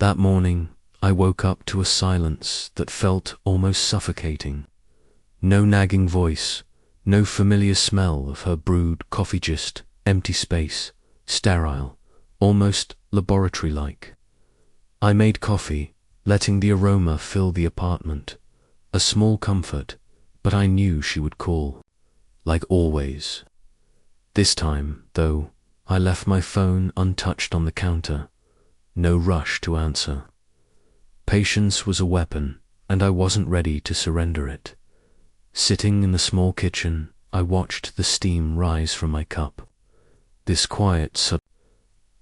That morning, I woke up to a silence that felt almost suffocating. No nagging voice, no familiar smell of her brewed coffee, just empty space, sterile, almost laboratory-like. I made coffee, letting the aroma fill the apartment. A small comfort, but I knew she would call. Like always. This time, though, I left my phone untouched on the counter. No rush to answer. Patience was a weapon, and I wasn't ready to surrender it. Sitting in the small kitchen, I watched the steam rise from my cup. This quiet,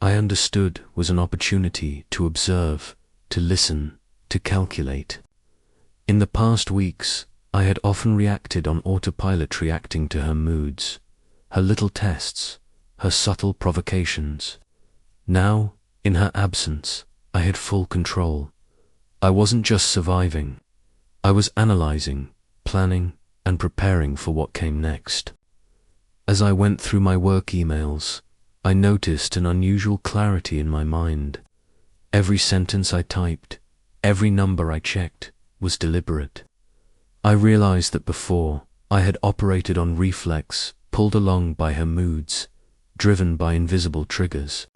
I understood, was an opportunity to observe, to listen, to calculate. In the past weeks, I had often reacted on autopilot, reacting to her moods, her little tests, her subtle provocations. Now, in her absence, I had full control. I wasn't just surviving. I was analyzing, planning, and preparing for what came next. As I went through my work emails, I noticed an unusual clarity in my mind. Every sentence I typed, every number I checked, was deliberate. I realized that before, I had operated on reflex, pulled along by her moods, driven by invisible triggers.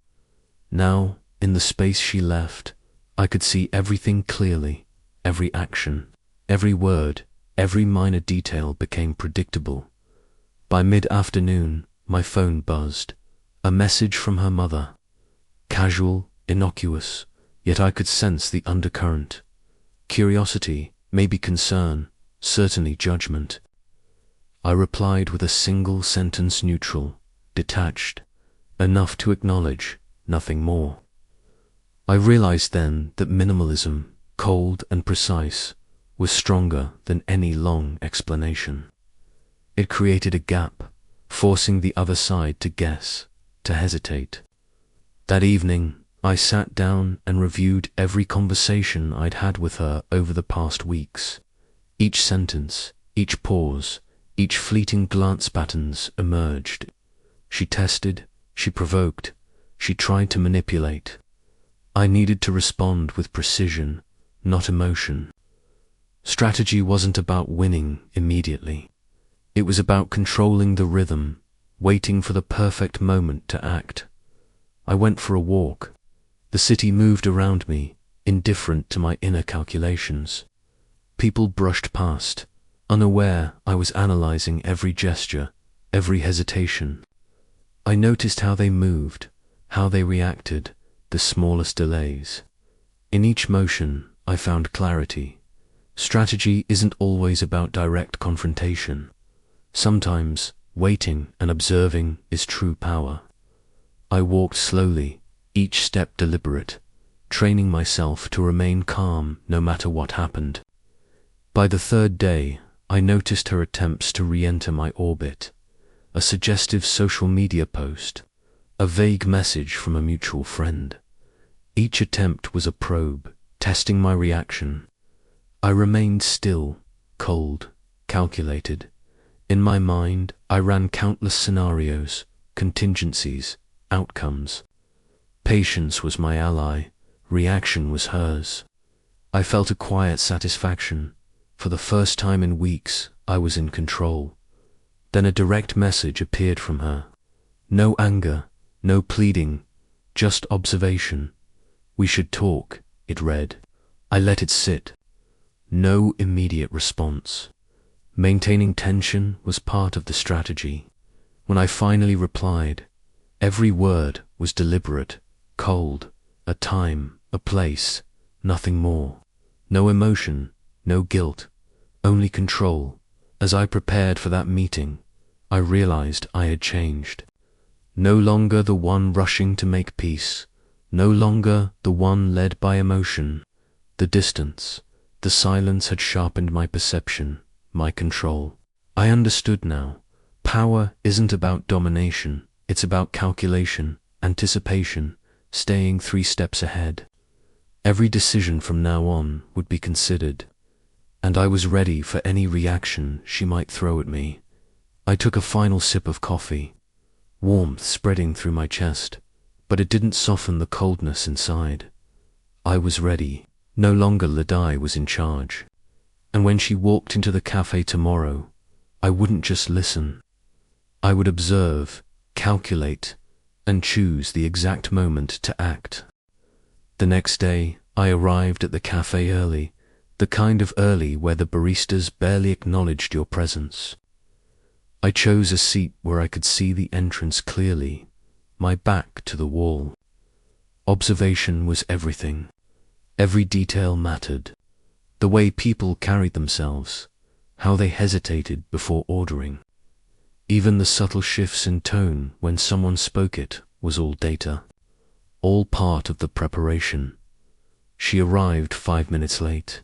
Now, in the space she left, I could see everything clearly. Every action, every word, every minor detail became predictable. By mid-afternoon, my phone buzzed. A message from her mother. Casual, innocuous, yet I could sense the undercurrent. Curiosity, maybe concern, certainly judgment. I replied with a single sentence, neutral, detached, enough to acknowledge, nothing more. I realized then that minimalism, cold and precise, was stronger than any long explanation. It created a gap, forcing the other side to guess, to hesitate. That evening, I sat down and reviewed every conversation I'd had with her over the past weeks. Each sentence, each pause, each fleeting glance patterns emerged. She tested, she provoked, she tried to manipulate. I needed to respond with precision, not emotion. Strategy wasn't about winning immediately. It was about controlling the rhythm, waiting for the perfect moment to act. I went for a walk. The city moved around me, indifferent to my inner calculations. People brushed past, unaware I was analyzing every gesture, every hesitation. I noticed how they moved, how they reacted, the smallest delays. In each motion, I found clarity. Strategy isn't always about direct confrontation. Sometimes, waiting and observing is true power. I walked slowly, each step deliberate, training myself to remain calm no matter what happened. By the third day, I noticed her attempts to re-enter my orbit. A suggestive social media post, a vague message from a mutual friend. Each attempt was a probe, testing my reaction. I remained still, cold, calculated. In my mind, I ran countless scenarios, contingencies, outcomes. Patience was my ally, reaction was hers. I felt a quiet satisfaction. For the first time in weeks, I was in control. Then a direct message appeared from her. No anger, no pleading, just observation. "We should talk," it read. I let it sit. No immediate response. Maintaining tension was part of the strategy. When I finally replied, every word was deliberate, cold, a time, a place, nothing more. No emotion, no guilt, only control. As I prepared for that meeting, I realized I had changed. No longer the one rushing to make peace, no longer the one led by emotion. The distance, the silence had sharpened my perception, my control. I understood now. Power isn't about domination, it's about calculation, anticipation, staying 3 steps ahead. Every decision from now on would be considered, and I was ready for any reaction she might throw at me. I took a final sip of coffee, warmth spreading through my chest, but it didn't soften the coldness inside. I was ready. No longer Ladai was in charge. And when she walked into the cafe tomorrow, I wouldn't just listen. I would observe, calculate, and choose the exact moment to act. The next day, I arrived at the cafe early, the kind of early where the baristas barely acknowledged your presence. I chose a seat where I could see the entrance clearly, my back to the wall. Observation was everything. Every detail mattered. The way people carried themselves, how they hesitated before ordering. Even the subtle shifts in tone when someone spoke it was all data, all part of the preparation. She arrived 5 minutes late,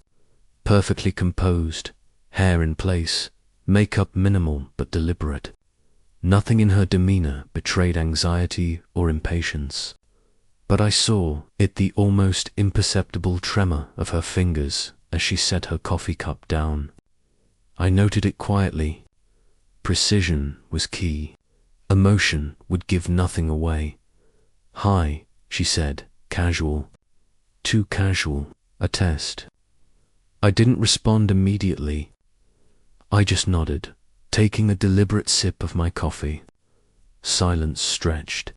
perfectly composed, hair in place, makeup minimal but deliberate. Nothing in her demeanor betrayed anxiety or impatience. But I saw it, the almost imperceptible tremor of her fingers as she set her coffee cup down. I noted it quietly. Precision was key. Emotion would give nothing away. "Hi," she said, casual. Too casual, a test. I didn't respond immediately. I just nodded, taking a deliberate sip of my coffee. Silence stretched.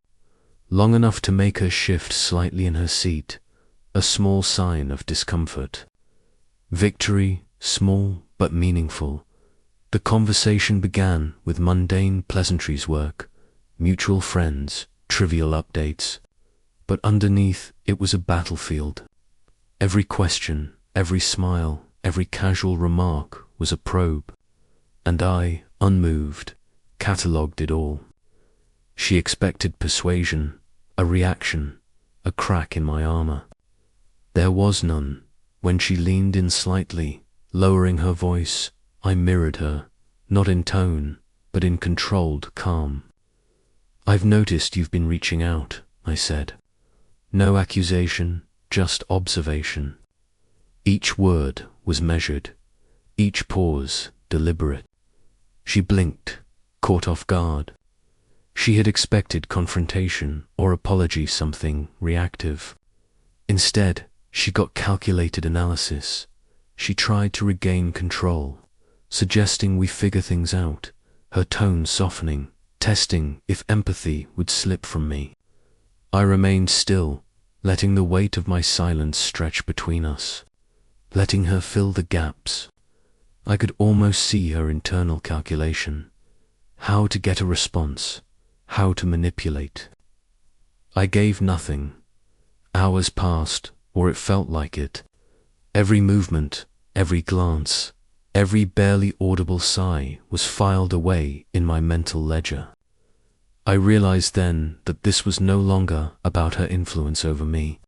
Long enough to make her shift slightly in her seat, a small sign of discomfort. Victory, small but meaningful. The conversation began with mundane pleasantries, work, mutual friends, trivial updates. But underneath it was a battlefield. Every question, every smile, every casual remark was a probe. And I, unmoved, catalogued it all. She expected persuasion, a reaction, a crack in my armor. There was none. When she leaned in slightly, lowering her voice, I mirrored her, not in tone, but in controlled calm. "I've noticed you've been reaching out," I said. No accusation, just observation. Each word was measured, each pause deliberate. She blinked, caught off guard. She had expected confrontation or apology, something reactive. Instead, she got calculated analysis. She tried to regain control, suggesting we figure things out, her tone softening, testing if empathy would slip from me. I remained still, letting the weight of my silence stretch between us, letting her fill the gaps. I could almost see her internal calculation, how to get a response, how to manipulate. I gave nothing. Hours passed, or it felt like it. Every movement, every glance, every barely audible sigh was filed away in my mental ledger. I realized then that this was no longer about her influence over me.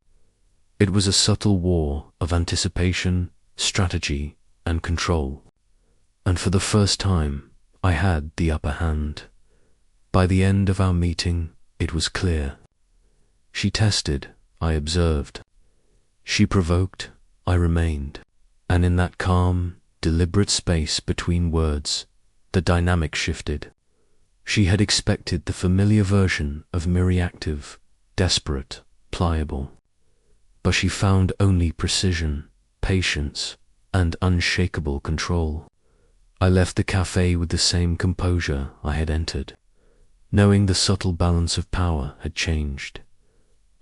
It was a subtle war of anticipation, strategy, and control. And for the first time, I had the upper hand. By the end of our meeting, it was clear. She tested, I observed. She provoked, I remained. And in that calm, deliberate space between words, the dynamic shifted. She had expected the familiar version of me, reactive, desperate, pliable. But she found only precision, patience, and unshakable control. I left the cafe with the same composure I had entered, knowing the subtle balance of power had changed.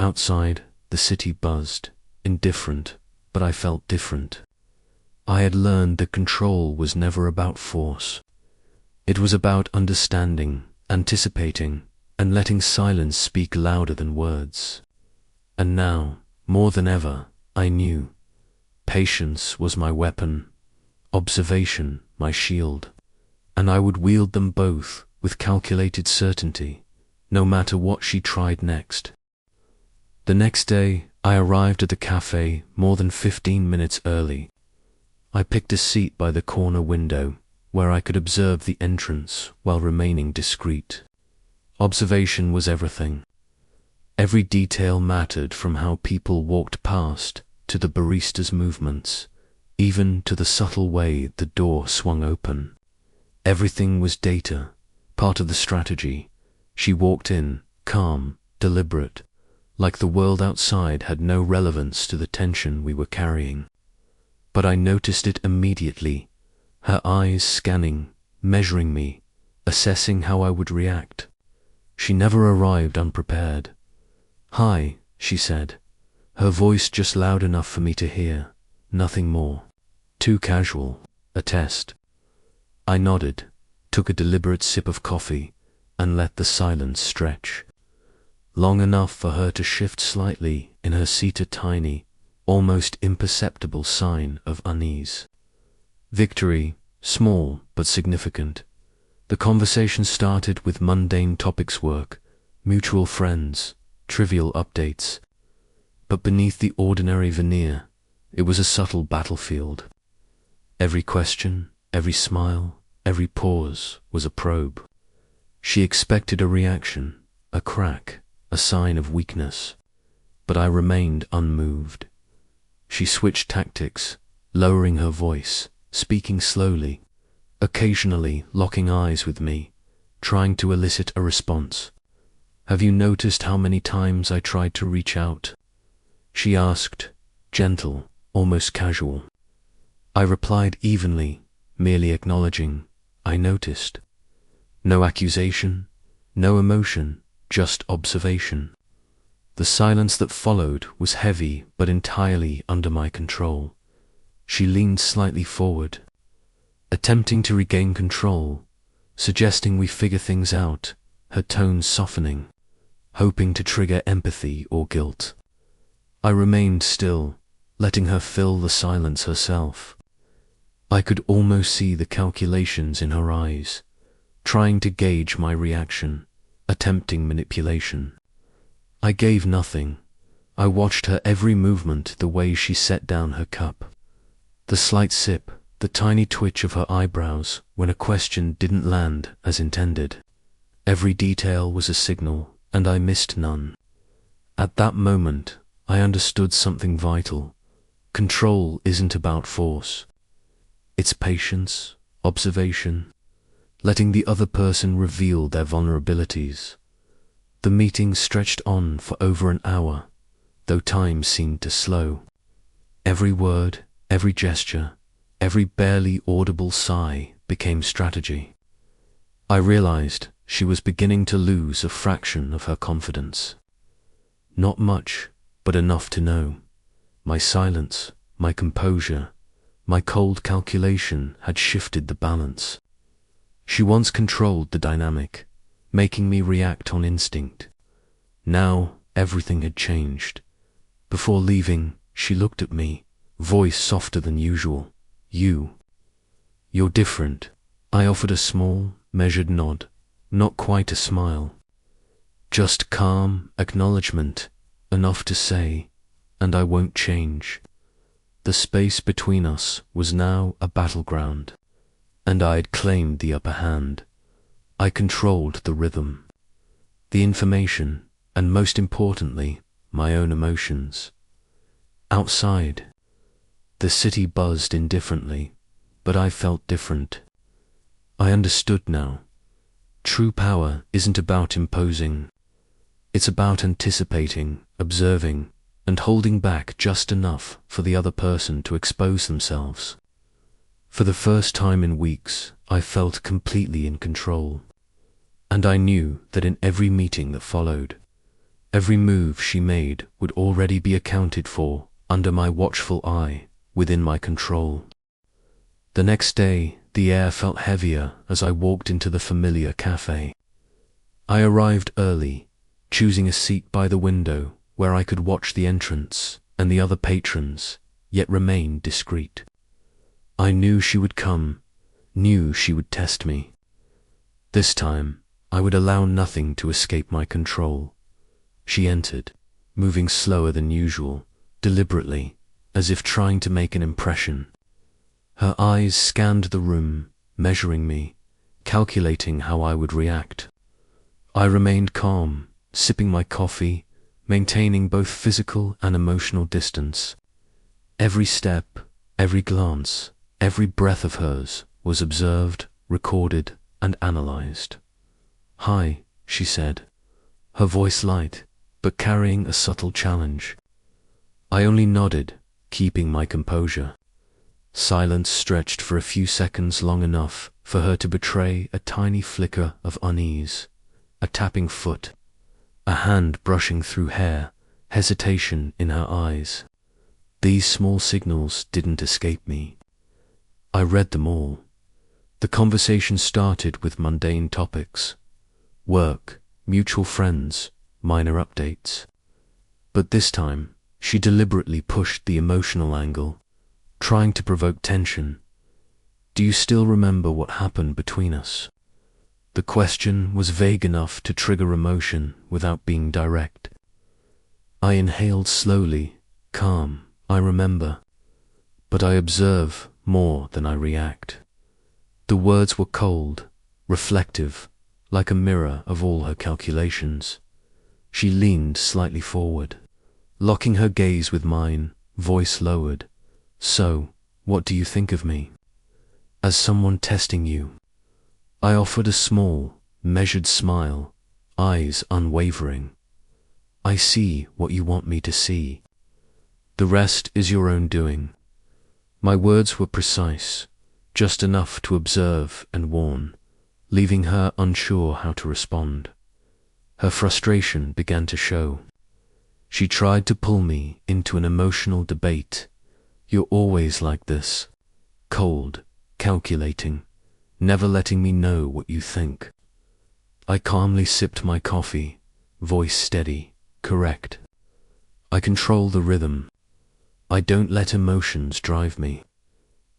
Outside, the city buzzed, indifferent, but I felt different. I had learned that control was never about force. It was about understanding, anticipating, and letting silence speak louder than words. And now, more than ever, I knew. Patience was my weapon, observation my shield, and I would wield them both with calculated certainty, no matter what she tried next. The next day, I arrived at the cafe more than 15 minutes early. I picked a seat by the corner window, where I could observe the entrance while remaining discreet. Observation was everything. Every detail mattered, from how people walked past to the barista's movements, even to the subtle way the door swung open. Everything was data, part of the strategy. She walked in, calm, deliberate, like the world outside had no relevance to the tension we were carrying. But I noticed it immediately, her eyes scanning, measuring me, assessing how I would react. She never arrived unprepared. "Hi," she said, her voice just loud enough for me to hear, nothing more. Too casual, a test. I nodded, took a deliberate sip of coffee, and let the silence stretch. Long enough for her to shift slightly in her seat, a tiny, almost imperceptible sign of unease. Victory, small but significant. The conversation started with mundane topics: work, mutual friends, trivial updates. But beneath the ordinary veneer, it was a subtle battlefield. Every question, every smile, every pause was a probe. She expected a reaction, a crack, a sign of weakness. But I remained unmoved. She switched tactics, lowering her voice, speaking slowly, occasionally locking eyes with me, trying to elicit a response. "Have you noticed how many times I tried to reach out?" she asked, gentle, almost casual. I replied evenly, merely acknowledging, "I noticed." No accusation, no emotion, just observation. The silence that followed was heavy but entirely under my control. She leaned slightly forward, attempting to regain control, suggesting we figure things out, her tone softening, hoping to trigger empathy or guilt. I remained still, letting her fill the silence herself. I could almost see the calculations in her eyes, trying to gauge my reaction, attempting manipulation. I gave nothing. I watched her every movement, the way she set down her cup, the slight sip, the tiny twitch of her eyebrows when a question didn't land as intended. Every detail was a signal, and I missed none. At that moment, I understood something vital. Control isn't about force. It's patience, observation, letting the other person reveal their vulnerabilities. The meeting stretched on for over an hour, though time seemed to slow. Every word, every gesture, every barely audible sigh became strategy. I realized she was beginning to lose a fraction of her confidence. Not much, but enough to know. My silence, my composure, my cold calculation had shifted the balance. She once controlled the dynamic, making me react on instinct. Now everything had changed. Before leaving, she looked at me, voice softer than usual. You're different." I offered a small, measured nod, not quite a smile. Just calm acknowledgement, enough to say, "And I won't change." The space between us was now a battleground, and I had claimed the upper hand. I controlled the rhythm, the information, and most importantly, my own emotions. Outside, the city buzzed indifferently, but I felt different. I understood now. True power isn't about imposing. It's about anticipating, observing, and holding back just enough for the other person to expose themselves. For the first time in weeks, I felt completely in control. And I knew that in every meeting that followed, every move she made would already be accounted for under my watchful eye, within my control. The next day, the air felt heavier as I walked into the familiar cafe. I arrived early, choosing a seat by the window where I could watch the entrance and the other patrons, yet remain discreet. I knew she would come, knew she would test me. This time, I would allow nothing to escape my control. She entered, moving slower than usual, deliberately, as if trying to make an impression. Her eyes scanned the room, measuring me, calculating how I would react. I remained calm, sipping my coffee, maintaining both physical and emotional distance. Every step, every glance, every breath of hers was observed, recorded, and analyzed. "Hi," she said, her voice light, but carrying a subtle challenge. I only nodded, keeping my composure. Silence stretched for a few seconds, long enough for her to betray a tiny flicker of unease. A tapping foot, a hand brushing through hair, hesitation in her eyes. These small signals didn't escape me. I read them all. The conversation started with mundane topics: work, mutual friends, minor updates. But this time, she deliberately pushed the emotional angle, trying to provoke tension. Do you still remember what happened between us? The question was vague enough to trigger emotion without being direct. I inhaled slowly, calm. I remember, but I observe more than I react. The words were cold, reflective, like a mirror of all her calculations. She leaned slightly forward, locking her gaze with mine, voice lowered. So, what do you think of me? As someone testing you. I offered a small, measured smile, eyes unwavering. I see what you want me to see. The rest is your own doing. My words were precise, just enough to observe and warn, leaving her unsure how to respond. Her frustration began to show. She tried to pull me into an emotional debate. You're always like this, cold, calculating, never letting me know what you think. I calmly sipped my coffee, voice steady, correct. I control the rhythm. I don't let emotions drive me.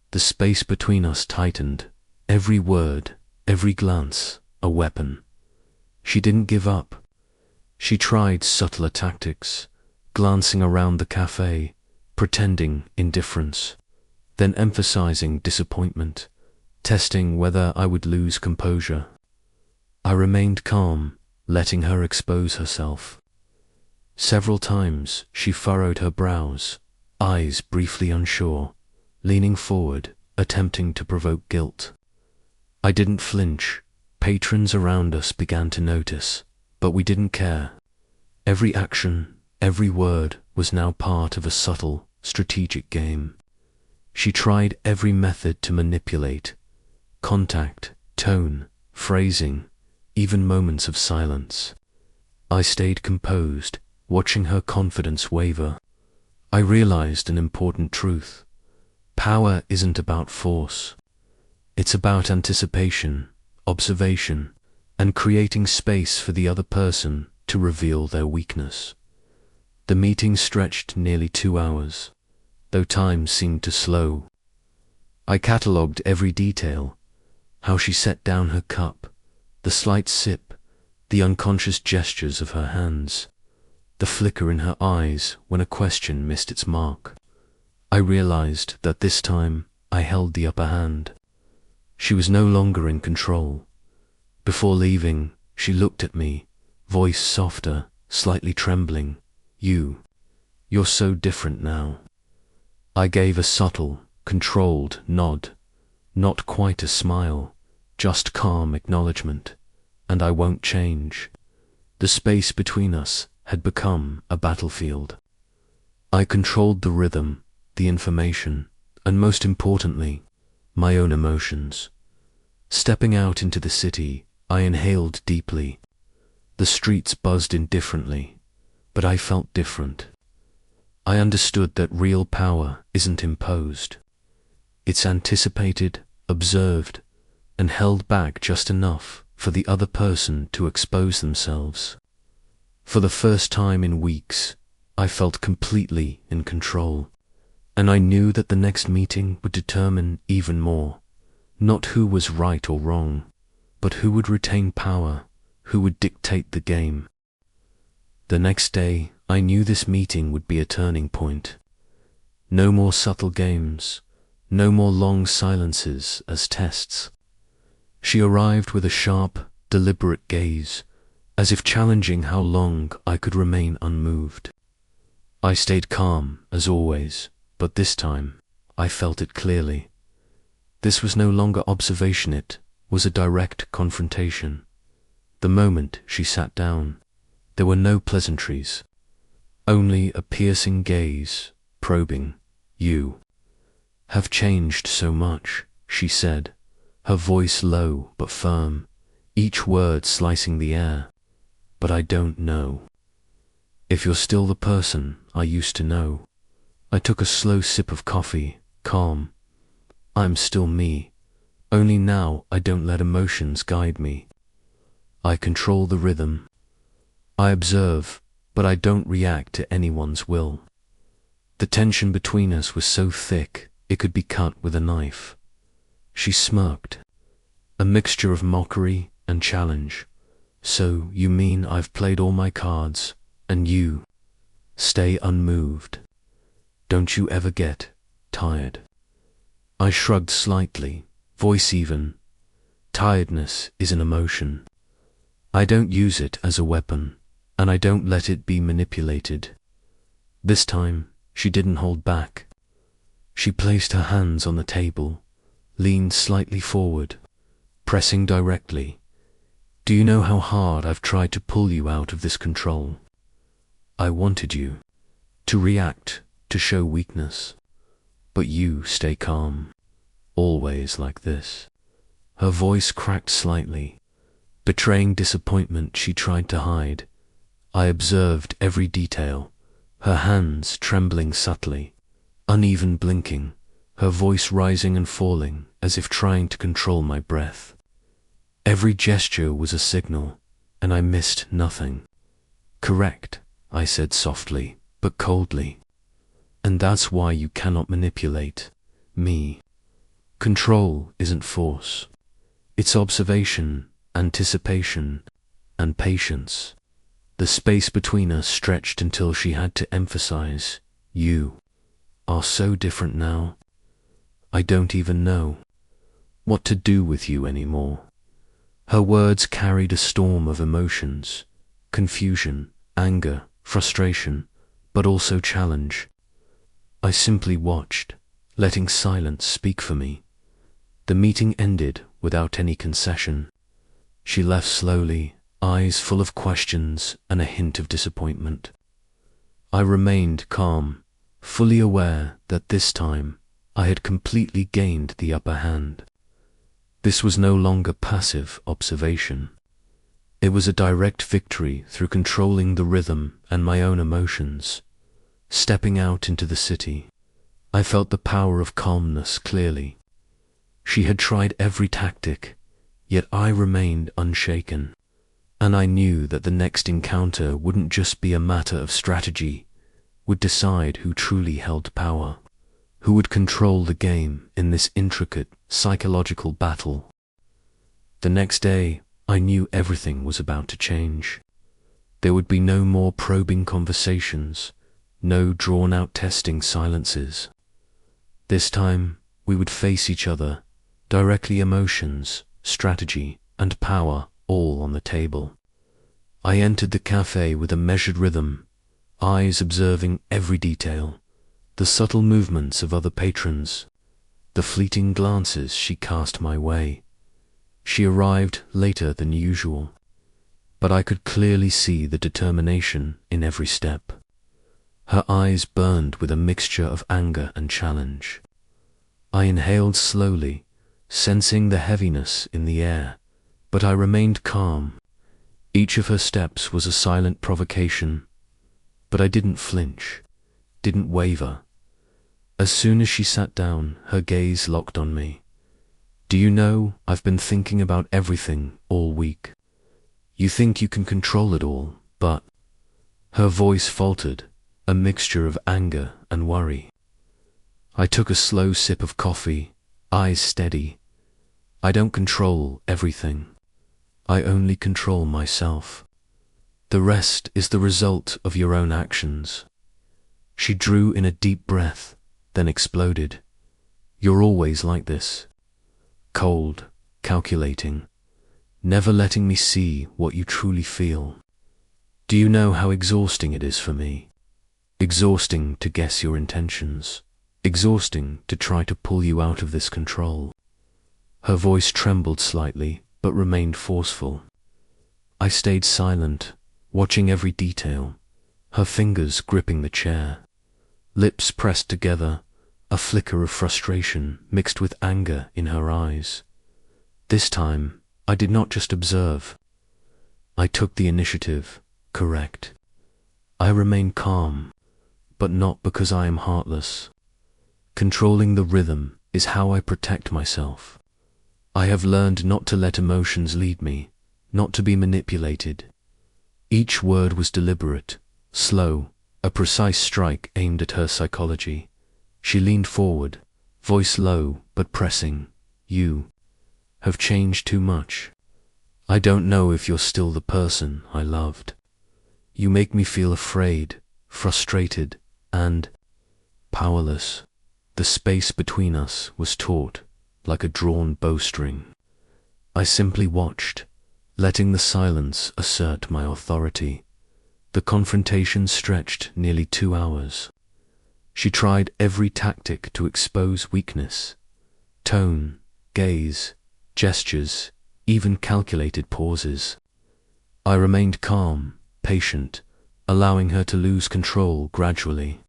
The space between us tightened, every word, every glance, a weapon. She didn't give up. She tried subtler tactics, glancing around the cafe, pretending indifference, then emphasizing disappointment, testing whether I would lose composure. I remained calm, letting her expose herself. Several times she furrowed her brows, eyes briefly unsure, leaning forward, attempting to provoke guilt. I didn't flinch. Patrons around us began to notice, but we didn't care. Every action, every word was now part of a subtle, strategic game. She tried every method to manipulate: contact, tone, phrasing, even moments of silence. I stayed composed, watching her confidence waver. I realized an important truth. Power isn't about force. It's about anticipation, observation, and creating space for the other person to reveal their weakness. The meeting stretched nearly 2 hours, though time seemed to slow. I catalogued every detail: how she set down her cup, the slight sip, the unconscious gestures of her hands, the flicker in her eyes when a question missed its mark. I realized that this time I held the upper hand. She was no longer in control. Before leaving, she looked at me, voice softer, slightly trembling. You're so different now. I gave a subtle, controlled nod, not quite a smile, just calm acknowledgement, and I won't change. The space between us had become a battlefield. I controlled the rhythm, the information, and most importantly, my own emotions. Stepping out into the city, I inhaled deeply. The streets buzzed indifferently, but I felt different. I understood that real power isn't imposed. It's anticipated, observed, and held back just enough for the other person to expose themselves. For the first time in weeks, I felt completely in control, and I knew that the next meeting would determine even more, not who was right or wrong, but who would retain power, who would dictate the game. The next day, I knew this meeting would be a turning point. No more subtle games, no more long silences as tests. She arrived with a sharp, deliberate gaze, as if challenging how long I could remain unmoved. I stayed calm, as always, but this time, I felt it clearly. This was no longer observation, it was a direct confrontation. The moment she sat down, There were no pleasantries, only a piercing gaze, probing. "You have changed so much," she said, her voice low but firm, each word slicing the air. "But I don't know if you're still the person I used to know." I took a slow sip of coffee, calm. I'm still me, only now I don't let emotions guide me. I control the rhythm. I observe, but I don't react to anyone's will. The tension between us was so thick it could be cut with a knife. She smirked, a mixture of mockery and challenge. "So you mean I've played all my cards, and you stay unmoved? Don't you ever get tired?" I shrugged slightly, voice even. Tiredness is an emotion. I don't use it as a weapon, and I don't let it be manipulated. This time, she didn't hold back. She placed her hands on the table, leaned slightly forward, pressing directly. "Do you know how hard I've tried to pull you out of this control? I wanted you to react, to show weakness. But you stay calm, always like this." Her voice cracked slightly, betraying disappointment she tried to hide. I observed every detail, her hands trembling subtly, uneven blinking, her voice rising and falling as if trying to control my breath. Every gesture was a signal, and I missed nothing. "Correct," I said softly, but coldly. "And that's why you cannot manipulate me. Control isn't force. It's observation, anticipation, and patience." The space between us stretched until she had to emphasize, "You are so different now. I don't even know what to do with you anymore." Her words carried a storm of emotions, confusion, anger, frustration, but also challenge. I simply watched, letting silence speak for me. The meeting ended without any concession. She left slowly, eyes full of questions and a hint of disappointment. I remained calm, fully aware that this time I had completely gained the upper hand. This was no longer passive observation. It was a direct victory through controlling the rhythm and my own emotions. Stepping out into the city, I felt the power of calmness clearly. She had tried every tactic, yet I remained unshaken. And I knew that the next encounter wouldn't just be a matter of strategy, would decide who truly held power, who would control the game in this intricate psychological battle. The next day, I knew everything was about to change. There would be no more probing conversations, no drawn-out testing silences. This time, we would face each other, directly, emotions, strategy, and power all on the table. I entered the cafe with a measured rhythm, eyes observing every detail, the subtle movements of other patrons, the fleeting glances she cast my way. She arrived later than usual, but I could clearly see the determination in every step. Her eyes burned with a mixture of anger and challenge. I inhaled slowly, sensing the heaviness in the air, but I remained calm. Each of her steps was a silent provocation, but I didn't flinch, didn't waver. As soon as she sat down, her gaze locked on me. "Do you know, I've been thinking about everything all week. You think you can control it all, but..." Her voice faltered, a mixture of anger and worry. I took a slow sip of coffee, eyes steady. "I don't control everything. I only control myself. The rest is the result of your own actions." She drew in a deep breath, then exploded. "You're always like this. Cold, calculating, never letting me see what you truly feel. Do you know how exhausting it is for me? Exhausting to guess your intentions. Exhausting to try to pull you out of this control." Her voice trembled slightly, but remained forceful. I stayed silent, watching every detail, her fingers gripping the chair, lips pressed together, a flicker of frustration mixed with anger in her eyes. This time, I did not just observe. I took the initiative, correct. I remain calm, but not because I am heartless. Controlling the rhythm is how I protect myself. I have learned not to let emotions lead me, not to be manipulated. Each word was deliberate, slow, a precise strike aimed at her psychology. She leaned forward, voice low but pressing. You have changed too much. I don't know if you're still the person I loved. You make me feel afraid, frustrated, and powerless. The space between us was taut, like a drawn bowstring. I simply watched, letting the silence assert my authority. The confrontation stretched nearly 2 hours. She tried every tactic to expose weakness. Tone, gaze, gestures, even calculated pauses. I remained calm, patient, allowing her to lose control gradually.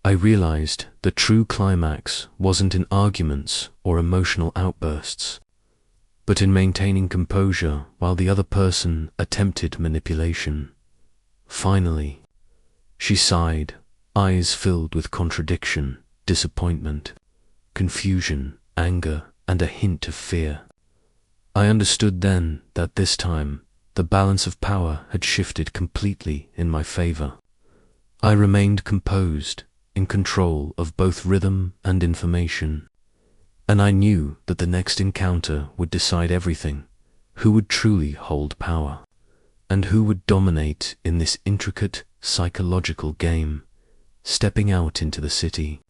I realized the true climax wasn't in arguments or emotional outbursts, but in maintaining composure while the other person attempted manipulation. Finally, she sighed, eyes filled with contradiction, disappointment, confusion, anger, and a hint of fear. I understood then that this time the balance of power had shifted completely in my favor. I remained composed, in control of both rhythm and information, and I knew that the next encounter would decide everything, who would truly hold power, and who would dominate in this intricate psychological game. Stepping out into the city,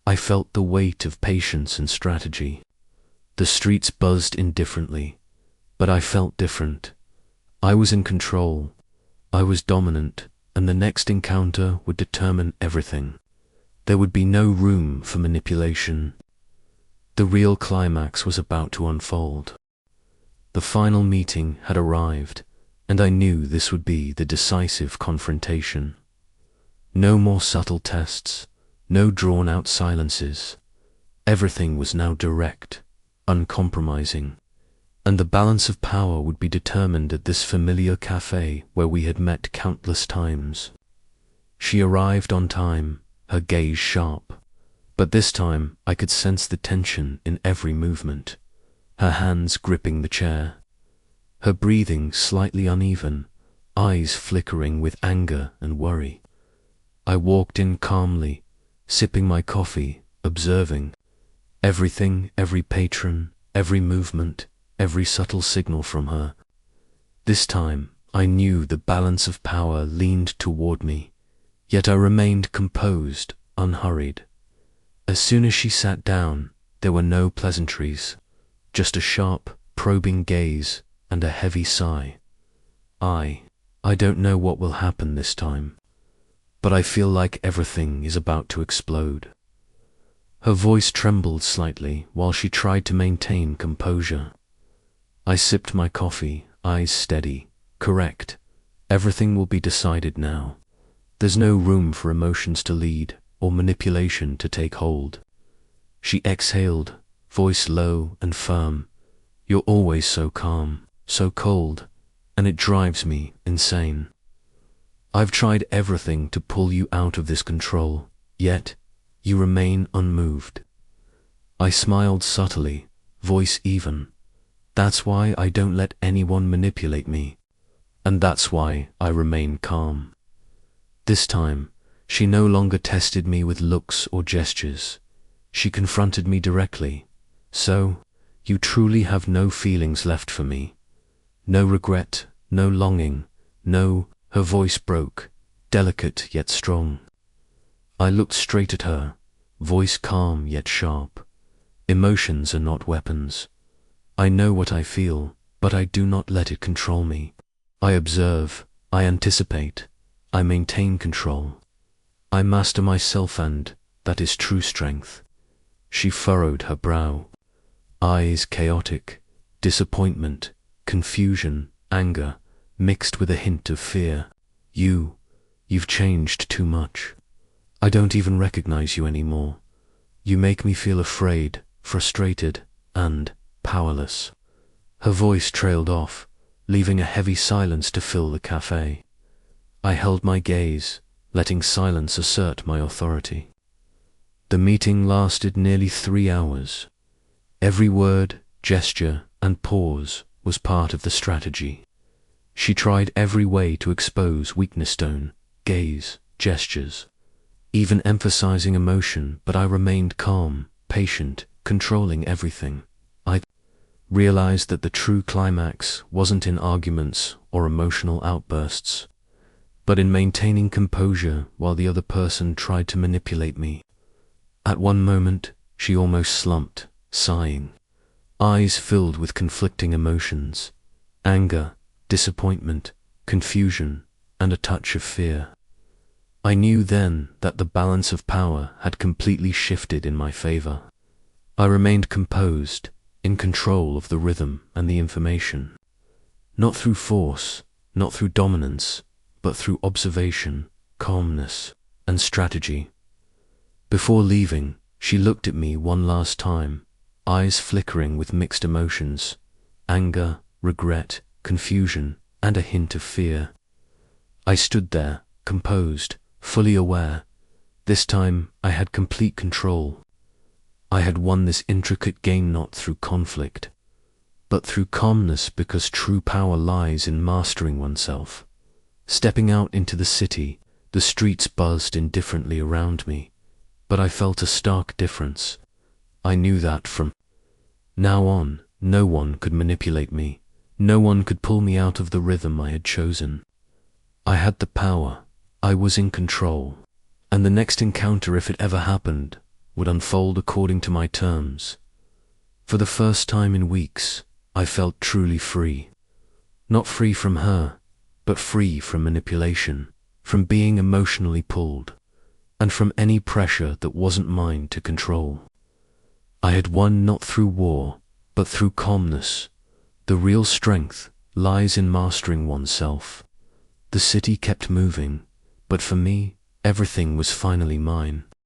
I felt the weight of patience and strategy. The streets buzzed indifferently, but I felt different. I was in control, I was dominant, and the next encounter would determine everything. There would be no room for manipulation. The real climax was about to unfold. The final meeting had arrived, and I knew this would be the decisive confrontation. No more subtle tests, no drawn-out silences. Everything was now direct, uncompromising, and the balance of power would be determined at this familiar cafe where we had met countless times. She arrived on time, her gaze sharp, but this time I could sense the tension in every movement, her hands gripping the chair, her breathing slightly uneven, eyes flickering with anger and worry. I walked in calmly, sipping my coffee, observing everything, every patron, every movement, every subtle signal from her. This time, I knew the balance of power leaned toward me, yet I remained composed, unhurried. As soon as she sat down, there were no pleasantries, just a sharp, probing gaze and a heavy sigh. I don't know what will happen this time, but I feel like everything is about to explode. Her voice trembled slightly while she tried to maintain composure. I sipped my coffee, eyes steady. Correct. Everything will be decided now. There's no room for emotions to lead or manipulation to take hold. She exhaled, voice low and firm. You're always so calm, so cold, and it drives me insane. I've tried everything to pull you out of this control, yet you remain unmoved. I smiled subtly, voice even. That's why I don't let anyone manipulate me, and that's why I remain calm. This time, she no longer tested me with looks or gestures. She confronted me directly. So, you truly have no feelings left for me? No regret, no longing, no— Her voice broke, delicate yet strong. I looked straight at her, voice calm yet sharp. Emotions are not weapons. I know what I feel, but I do not let it control me. I observe, I anticipate, I maintain control. I master myself, and that is true strength. She furrowed her brow, eyes chaotic, disappointment, confusion, anger, mixed with a hint of fear. You've changed too much. I don't even recognize you anymore. You make me feel afraid, frustrated, and powerless." Her voice trailed off, leaving a heavy silence to fill the cafe. I held my gaze, letting silence assert my authority. The meeting lasted nearly 3 hours. Every word, gesture, and pause was part of the strategy. She tried every way to expose weakness: tone, gaze, gestures, even emphasizing emotion, but I remained calm, patient, controlling everything. I realized that the true climax wasn't in arguments or emotional outbursts, but in maintaining composure while the other person tried to manipulate me. At one moment, she almost slumped, sighing, eyes filled with conflicting emotions: anger, disappointment, confusion, and a touch of fear. I knew then that the balance of power had completely shifted in my favor. I remained composed, in control of the rhythm and the information. Not through force, not through dominance, but through observation, calmness, and strategy. Before leaving, she looked at me one last time, eyes flickering with mixed emotions: anger, regret, confusion, and a hint of fear. I stood there, composed, fully aware. This time I had complete control. I had won this intricate game not through conflict, but through calmness, because true power lies in mastering oneself. Stepping out into the city, the streets buzzed indifferently around me, but I felt a stark difference. I knew that from now on, no one could manipulate me. No one could pull me out of the rhythm I had chosen. I had the power. I was in control. And the next encounter, if it ever happened, would unfold according to my terms. For the first time in weeks, I felt truly free. Not free from her, but free from manipulation, from being emotionally pulled, and from any pressure that wasn't mine to control. I had won not through war, but through calmness. The real strength lies in mastering oneself. The city kept moving, but for me, everything was finally mine.